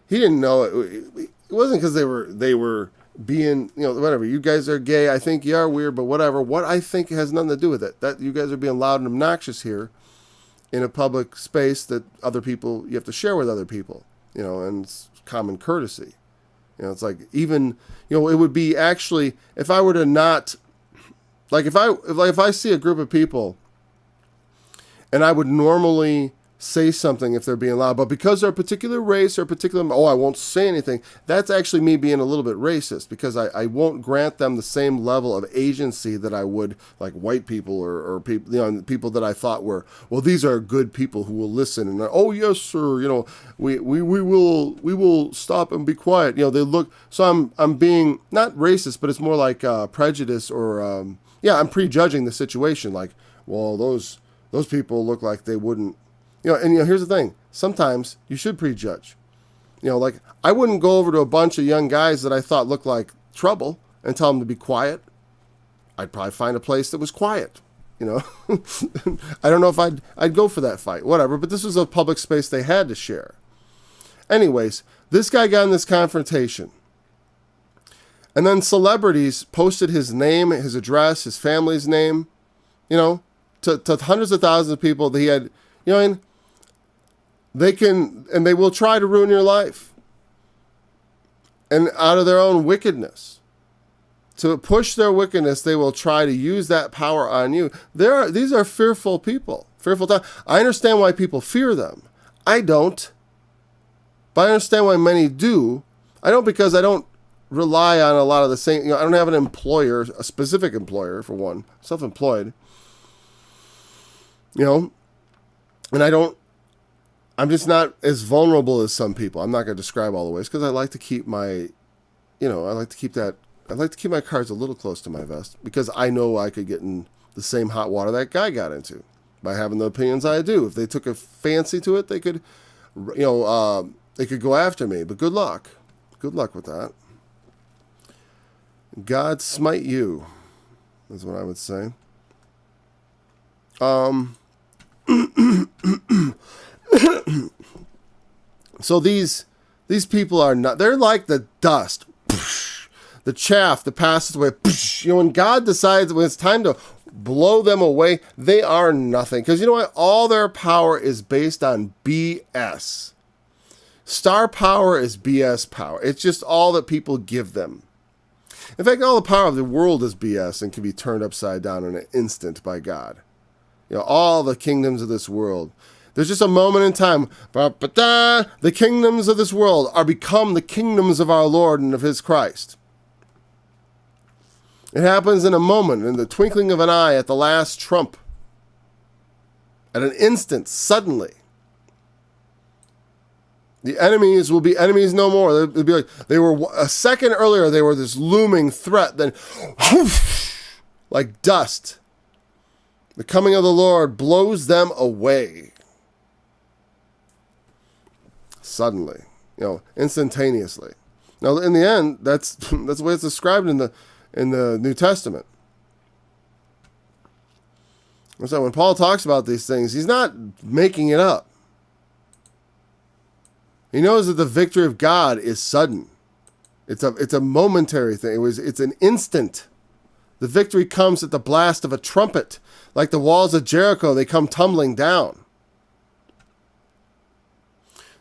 he didn't know it wasn't because they were being, whatever. You guys are gay. I think you are weird, but whatever. What I think has nothing to do with it. That you guys are being loud and obnoxious here in a public space that other people, you have to share with other people, and it's common courtesy. It's like, even, it would be actually, if I were to not, like if I see a group of people and I would normally say something if they're being loud, but because they're a particular race or a particular, I won't say anything. That's actually me being a little bit racist, because I won't grant them the same level of agency that I would like white people or people, people that I thought were, well, these are good people who will listen and oh yes sir, we will stop and be quiet. They look, so I'm being not racist, but it's more like prejudice or I'm prejudging the situation. Like, well, those people look like they wouldn't. Here's the thing. Sometimes you should prejudge. Like I wouldn't go over to a bunch of young guys that I thought looked like trouble and tell them to be quiet. I'd probably find a place that was quiet. I don't know if I'd go for that fight, whatever, but this was a public space they had to share. Anyways, this guy got in this confrontation. And then celebrities posted his name, his address, his family's name, to hundreds of thousands of people that he had, and they will try to ruin your life. And out of their own wickedness, to push their wickedness, they will try to use that power on you. These are fearful people, fearful times. I understand why people fear them. I don't. But I understand why many do. I don't, because I don't rely on a lot of the same, I don't have an employer, a specific employer for one, self-employed, and I'm just not as vulnerable as some people. I'm not going to describe all the ways, because I like to keep my, I like to keep my cards a little close to my vest, because I know I could get in the same hot water that guy got into by having the opinions I do. If they took a fancy to it, they could, they could go after me, but good luck. Good luck with that. God smite you, is what I would say. So these people are not, they're like the dust, the chaff that passes away. When God decides, when it's time to blow them away, they are nothing. Because you know what? All their power is based on BS. Star power is BS power. It's just all that people give them. In fact, all the power of the world is BS and can be turned upside down in an instant by God. All the kingdoms of this world. There's just a moment in time. The kingdoms of this world are become the kingdoms of our Lord and of his Christ. It happens in a moment, in the twinkling of an eye, at the last trump. At an instant, suddenly. The enemies will be enemies no more. They'll be like, they were a second earlier, they were this looming threat, then whoosh, like dust. The coming of the Lord blows them away. Suddenly, instantaneously. Now, in the end, that's the way it's described in the New Testament. And so when Paul talks about these things, he's not making it up. He knows that the victory of God is sudden. It's a momentary thing. It's an instant. The victory comes at the blast of a trumpet. Like the walls of Jericho, they come tumbling down.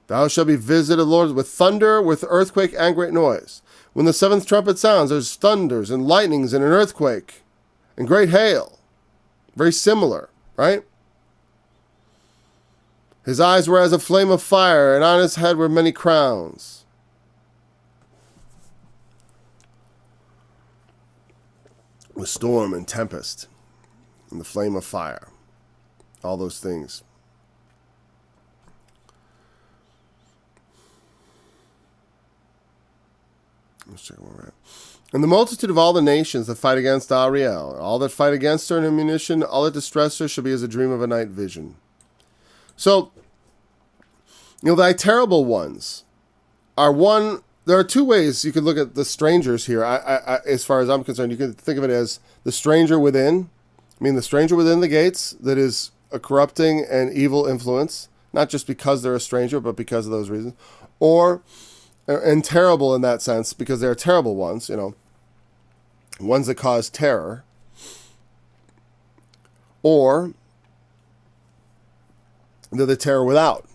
Thou shalt be visited, Lord, with thunder, with earthquake, and great noise. When the seventh trumpet sounds, there's thunders and lightnings and an earthquake and great hail. Very similar, right? His eyes were as a flame of fire, and on his head were many crowns. With storm and tempest and the flame of fire. All those things. Let's check where we're at. And the multitude of all the nations that fight against Ariel, all that fight against her in ammunition, all that distress her shall be as a dream of a night vision. So, Thy terrible ones are one. There are two ways you could look at the strangers here. As far as I'm concerned, you can think of it as the stranger within. The stranger within the gates that is a corrupting and evil influence, not just because they're a stranger, but because of those reasons. And terrible in that sense, because they're terrible ones, ones that cause terror. Or they're the terror without.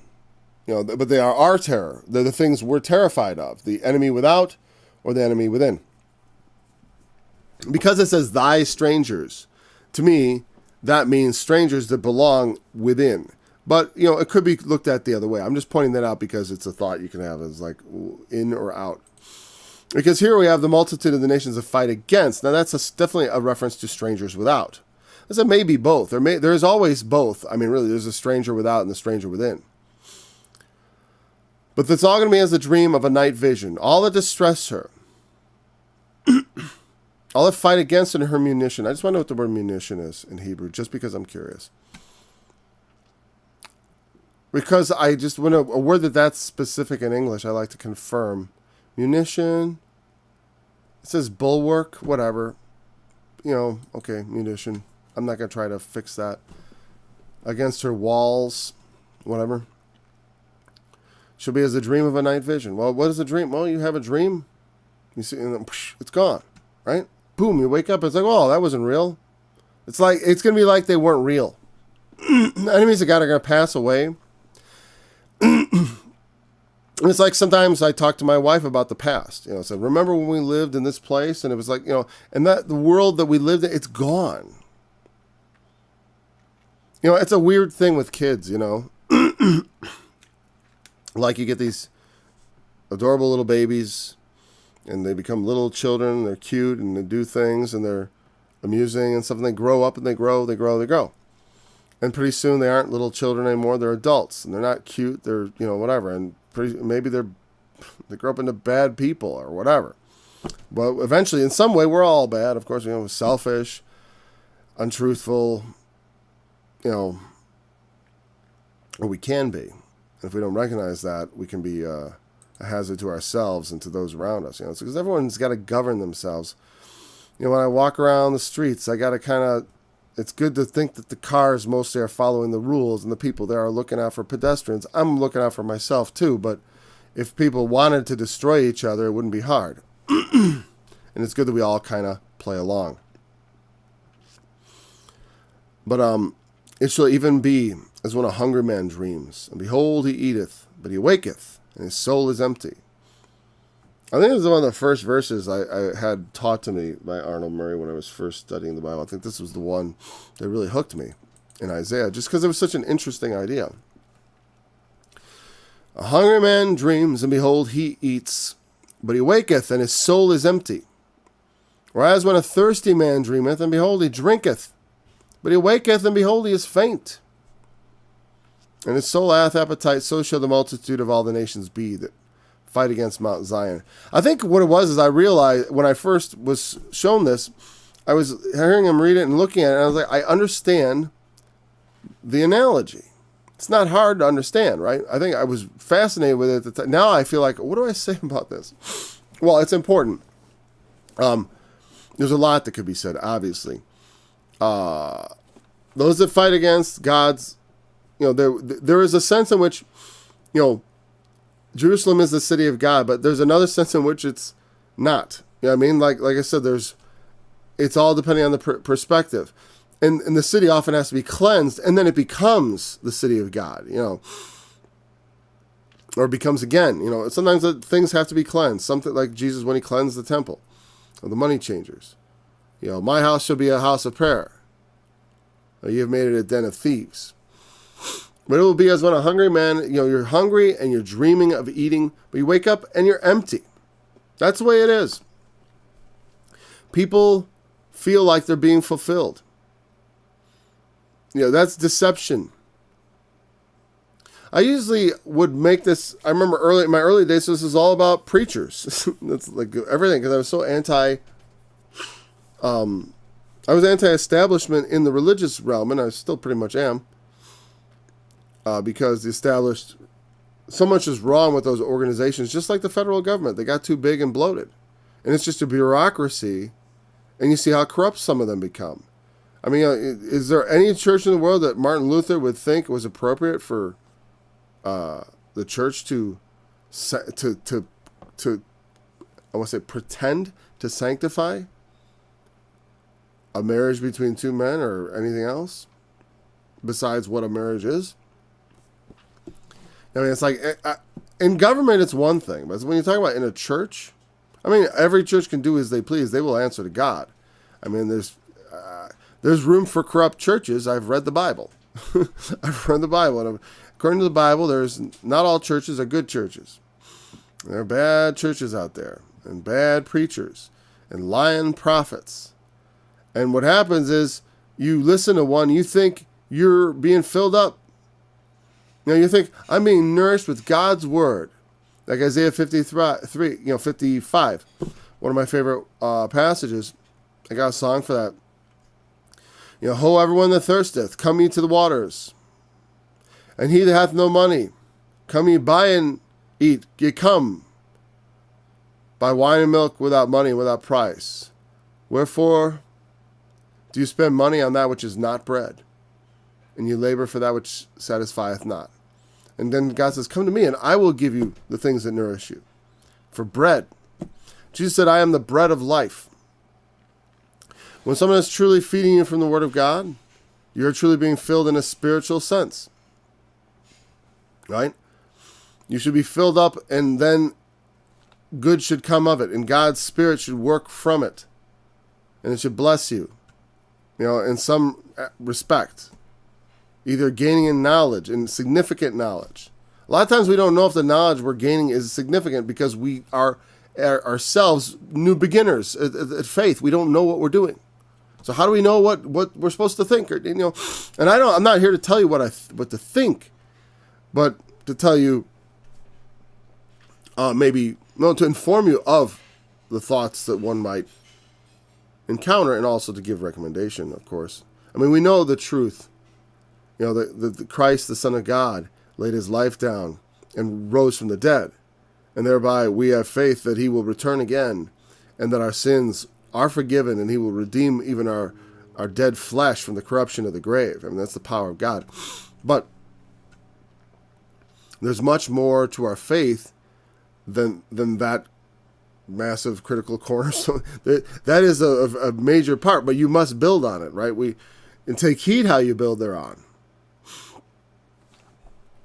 But they are our terror. They're the things we're terrified of. The enemy without or the enemy within. Because it says thy strangers, to me, that means strangers that belong within. But, it could be looked at the other way. I'm just pointing that out because it's a thought you can have as like in or out. Because here we have the multitude of the nations to fight against. Now that's definitely a reference to strangers without. There's a maybe both. There's always both. Really, there's a stranger without and the stranger within. But it's all going to be as a dream of a night vision. All that distress her. All that fight against her munition. I just want to know what the word munition is in Hebrew, just because I'm curious. Because I just want a word that's specific in English, I like to confirm. Munition. It says bulwark, whatever. Okay, munition. I'm not going to try to fix that. Against her walls, whatever. She'll be as a dream of a night vision. Well, what is a dream? Well, you have a dream. You see, and then, it's gone, right? Boom, you wake up, it's like, oh, that wasn't real. It's going to be like they weren't real. The enemies of God are going to pass away. And it's like sometimes I talk to my wife about the past. So remember when we lived in this place? And it was like, and that the world that we lived in, it's gone. It's a weird thing with kids, Like you get these adorable little babies and they become little children. They're cute and they do things and they're amusing and stuff. And they grow up and they grow. And pretty soon they aren't little children anymore. They're adults and they're not cute. They're, whatever. And maybe they grow up into bad people or whatever. But eventually, in some way, we're all bad. Of course, selfish, untruthful, or we can be. And if we don't recognize that, we can be a hazard to ourselves and to those around us. Because everyone's got to govern themselves. When I walk around the streets, I got to it's good to think that the cars mostly are following the rules and the people there are looking out for pedestrians. I'm looking out for myself too, but if people wanted to destroy each other, it wouldn't be hard. And it's good that we all kind of play along. But it shall even be as when a hungry man dreams, and behold, he eateth, but he waketh, and his soul is empty. I think it was one of the first verses I had taught to me by Arnold Murray when I was first studying the Bible. I think this was the one that really hooked me in Isaiah, just because it was such an interesting idea. A hungry man dreams, and behold, he eats, but he waketh, and his soul is empty. Whereas when a thirsty man dreameth, and behold, he drinketh, but he waketh, and behold, he is faint. And his soul hath appetite, so shall the multitude of all the nations be that fight against Mount Zion. I think what it was is I realized when I first was shown this, I was hearing him read it and looking at it, and I was like, I understand the analogy. It's not hard to understand, right? I think I was fascinated with it at the time. Now I feel like, what do I say about this? Well, it's important. There's a lot that could be said, obviously. Those that fight against God's, there is a sense in which, Jerusalem is the city of God, but there's another sense in which it's not. Like I said, it's all depending on the perspective. And the city often has to be cleansed, and then it becomes the city of God, or becomes again, sometimes things have to be cleansed. Something like Jesus when he cleansed the temple, or the money changers. My house shall be a house of prayer. You have made it a den of thieves. But it will be as when a hungry man, you're hungry and you're dreaming of eating, but you wake up and you're empty. That's the way it is. People feel like they're being fulfilled. That's deception. I usually would make this, I remember in my early days, this was all about preachers. That's like everything, because I was so I was anti-establishment in the religious realm, and I still pretty much am. Because the established so much is wrong with those organizations, just like the federal government. They got too big and bloated. And it's just a bureaucracy, and you see how corrupt some of them become. I mean, is there any church in the world that Martin Luther would think was appropriate for the church to I want to say pretend to sanctify a marriage between two men or anything else besides what a marriage is? I mean, it's like in government, it's one thing, but when you talk about in a church, I mean, every church can do as they please. They will answer to God. I mean, there's room for corrupt churches. I've read the Bible. I've read the Bible, and according to the Bible, there's not all churches are good churches. There are bad churches out there, and bad preachers, and lying prophets. And what happens is you listen to one, you think you're being filled up. You know, you think, I'm being nourished with God's word. Like Isaiah 55, one of my favorite passages. I got a song for that. You know, ho, everyone that thirsteth, come ye to the waters. And he that hath no money, come ye buy and eat. Ye come, buy wine and milk without money and without price. Wherefore do you spend money on that which is not bread? And you labor for that which satisfieth not. And then God says, come to me, and I will give you the things that nourish you. For bread. Jesus said, I am the bread of life. When someone is truly feeding you from the Word of God, you're truly being filled in a spiritual sense. Right? You should be filled up, and then good should come of it, and God's Spirit should work from it. And it should bless you, you know, in some respect. Either gaining in knowledge, in significant knowledge. A lot of times we don't know if the knowledge we're gaining is significant because we are ourselves new beginners at faith. We don't know what we're doing. So how do we know what we're supposed to think? Or, you know, and I'm not here to tell you what to think, but to tell you to inform you of the thoughts that one might encounter, and also to give recommendation, of course. I mean, we know the truth. You know, the Christ, the Son of God, laid his life down and rose from the dead. And thereby we have faith that he will return again, and that our sins are forgiven, and he will redeem even our dead flesh from the corruption of the grave. I mean, that's the power of God. But there's much more to our faith than that massive critical cornerstone. That is a major part, but you must build on it, right? And take heed how you build thereon.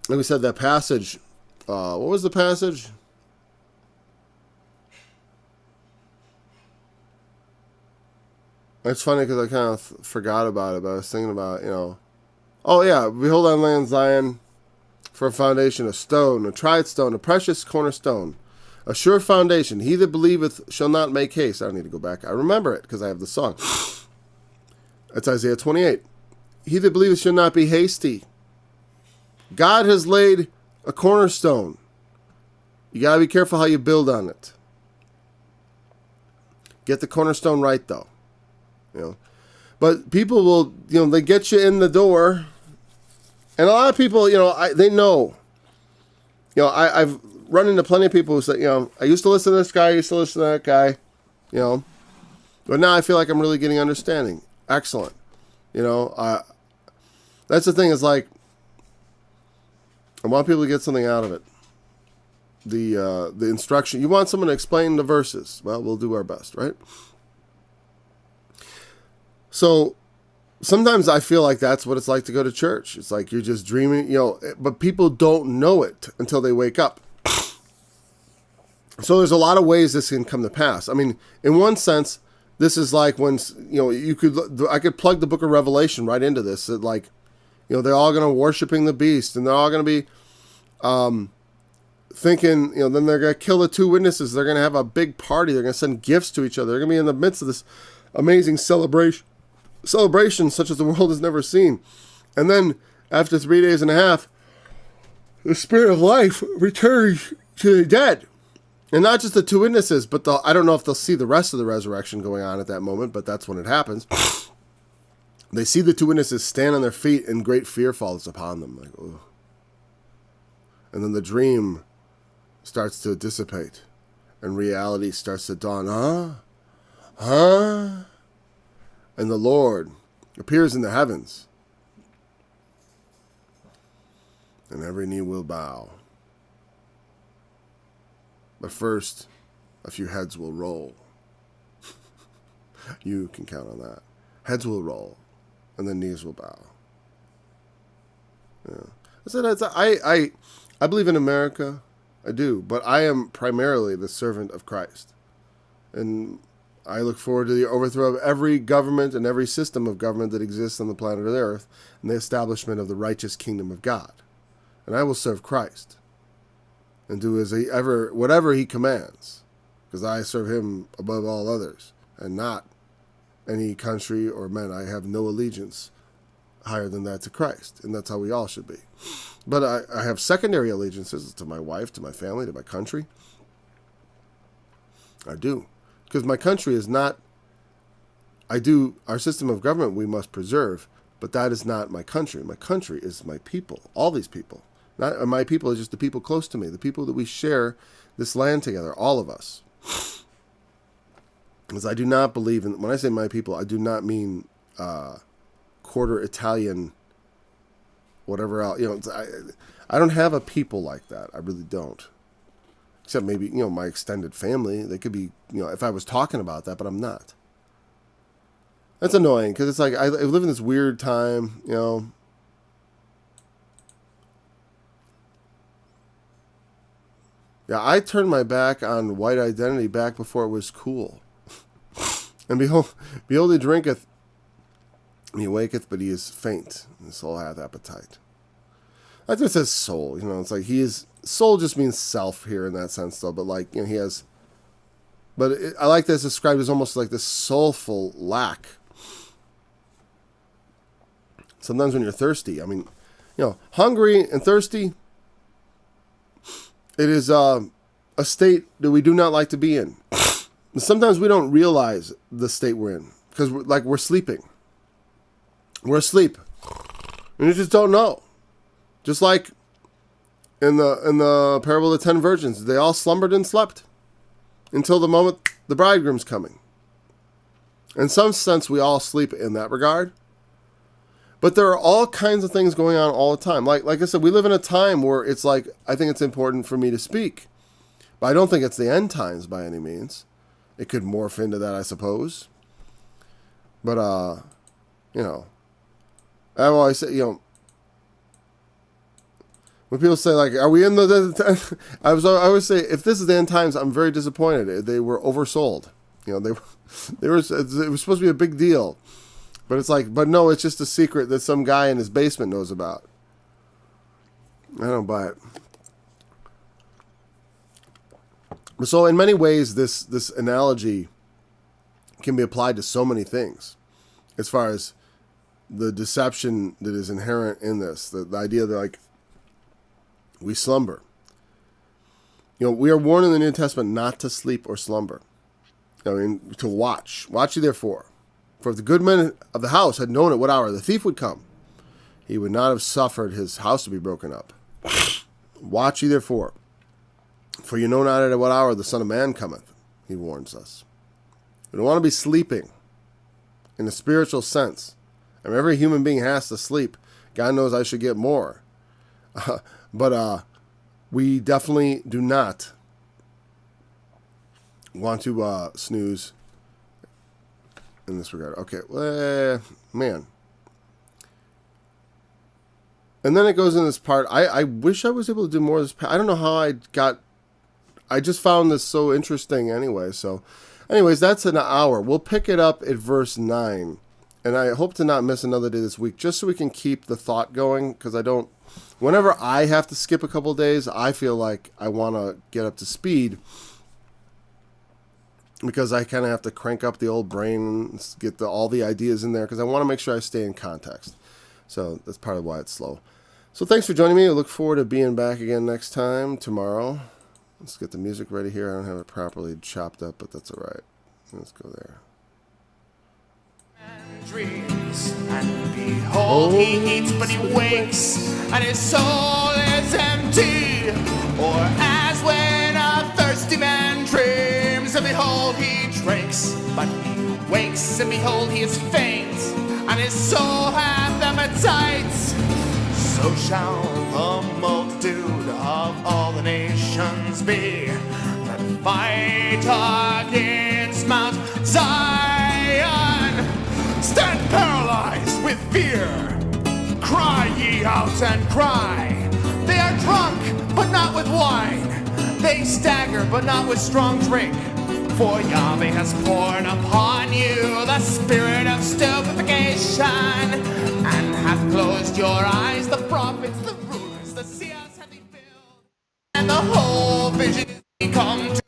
Like we said, that passage, what was the passage? It's funny because I kind of forgot about it, but I was thinking about, you know, oh yeah, behold, I lay on Zion for a foundation, a stone, a tried stone, a precious cornerstone, a sure foundation. He that believeth shall not make haste. I don't need to go back. I remember it because I have the song. It's Isaiah 28. He that believeth shall not be hasty. God has laid a cornerstone. You got to be careful how you build on it. Get the cornerstone right, though. You know, but people will, you know, they get you in the door, and a lot of people, you know, they know. You know, I've run into plenty of people who say, you know, I used to listen to this guy, I used to listen to that guy, you know, but now I feel like I'm really getting understanding. Excellent. You know, that's the thing, is like, I want people to get something out of it. The instruction. You want someone to explain the verses. Well, we'll do our best, right? So sometimes I feel like that's what it's like to go to church. It's like you're just dreaming, you know, but people don't know it until they wake up. So there's a lot of ways this can come to pass. I mean, in one sense, this is like when, you know, I could plug the book of Revelation right into this. That, like, you know, they're all going to worshiping the beast, and they're all going to be thinking, you know, then they're going to kill the two witnesses. They're going to have a big party. They're going to send gifts to each other. They're going to be in the midst of this amazing celebration such as the world has never seen. And then after 3 days and a half, the spirit of life returns to the dead. And not just the two witnesses, but I don't know if they'll see the rest of the resurrection going on at that moment, but that's when it happens. They see the two witnesses stand on their feet, and great fear falls upon them. Like, oh. And then the dream starts to dissipate. And reality starts to dawn. Huh? And the Lord appears in the heavens. And every knee will bow. But first, a few heads will roll. You can count on that. Heads will roll, and then knees will bow. Yeah. I believe in America. I do, but I am primarily the servant of Christ. And I look forward to the overthrow of every government and every system of government that exists on the planet of the earth and the establishment of the righteous kingdom of God. And I will serve Christ and do whatever he commands, because I serve him above all others and not any country or men. I have no allegiance higher than that to Christ, and that's how we all should be. But I have secondary allegiances to my wife, to my family, to my country. I do. Because my country is not, our system of government we must preserve, but that is not my country. My country is my people, all these people. Not my people is just the people close to me, the people that we share this land together, all of us. Because I do not believe in, when I say my people, I do not mean quarter Italian, whatever else. I don't have a people like that. I really don't. Except maybe, my extended family. They could be, if I was talking about that, but I'm not. That's annoying, because it's like, I live in this weird time, Yeah, I turned my back on white identity back before it was cool. And behold, he drinketh, and he waketh, but he is faint, and his soul hath appetite. That just says soul, it's like soul just means self here in that sense, though, but he has, I like this described as almost like this soulful lack. Sometimes when you're thirsty, hungry and thirsty, it is a state that we do not like to be in. Sometimes we don't realize the state we're in because we're sleeping. We're asleep, and you just don't know. Just like in the parable of the 10 virgins, they all slumbered and slept until the moment the bridegroom's coming. In some sense, we all sleep in that regard. But there are all kinds of things going on all the time. Like I said, we live in a time where it's like, I think it's important for me to speak. But I don't think it's the end times by any means. It could morph into that, I suppose. But, I always say, when people say, are we in the I always say, if this is the end times, I'm very disappointed. They were oversold. It was supposed to be a big deal. But it's like, but no, it's just a secret that some guy in his basement knows about. I don't buy it. So in many ways, this analogy can be applied to so many things. As far as the deception that is inherent in this. The idea that, we slumber. We are warned in the New Testament not to sleep or slumber. To watch. Watch ye therefore. For if the good man of the house had known at what hour the thief would come, he would not have suffered his house to be broken up. Watch ye therefore, for you know not at what hour the Son of Man cometh, he warns us. We don't want to be sleeping in a spiritual sense. And every human being has to sleep. God knows I should get more. But we definitely do not want to snooze in this regard. Okay, man. And then it goes in this part. I wish I was able to do more of this. I don't know how I just found this so interesting anyway. So, anyways, that's an hour. We'll pick it up at verse 9. And I hope to not miss another day this week, just so we can keep the thought going, because whenever I have to skip a couple of days, I feel like I want to get up to speed, because I kind of have to crank up the old brain and get all the ideas in there, because I want to make sure I stay in context. So that's part of why it's slow. So thanks for joining me. I look forward to being back again next time, tomorrow. Let's get the music ready here. I don't have it properly chopped up, but that's all right. Let's go there. And dreams, and behold, he eats, but he wakes, and his soul is empty, or as when a thirsty man dreams, and behold he drinks, but he wakes, and behold he is faint, and his soul hath appetite. So shall the multitude of all the nations be that fight against Mount Zion. Stand paralyzed with fear, cry ye out and cry. They are drunk, but not with wine. They stagger, but not with strong drink. For Yahweh has poured upon you the spirit of stupefaction, and hath closed your eyes. The prophets, the rulers, the seers have he filled, and the whole vision is come to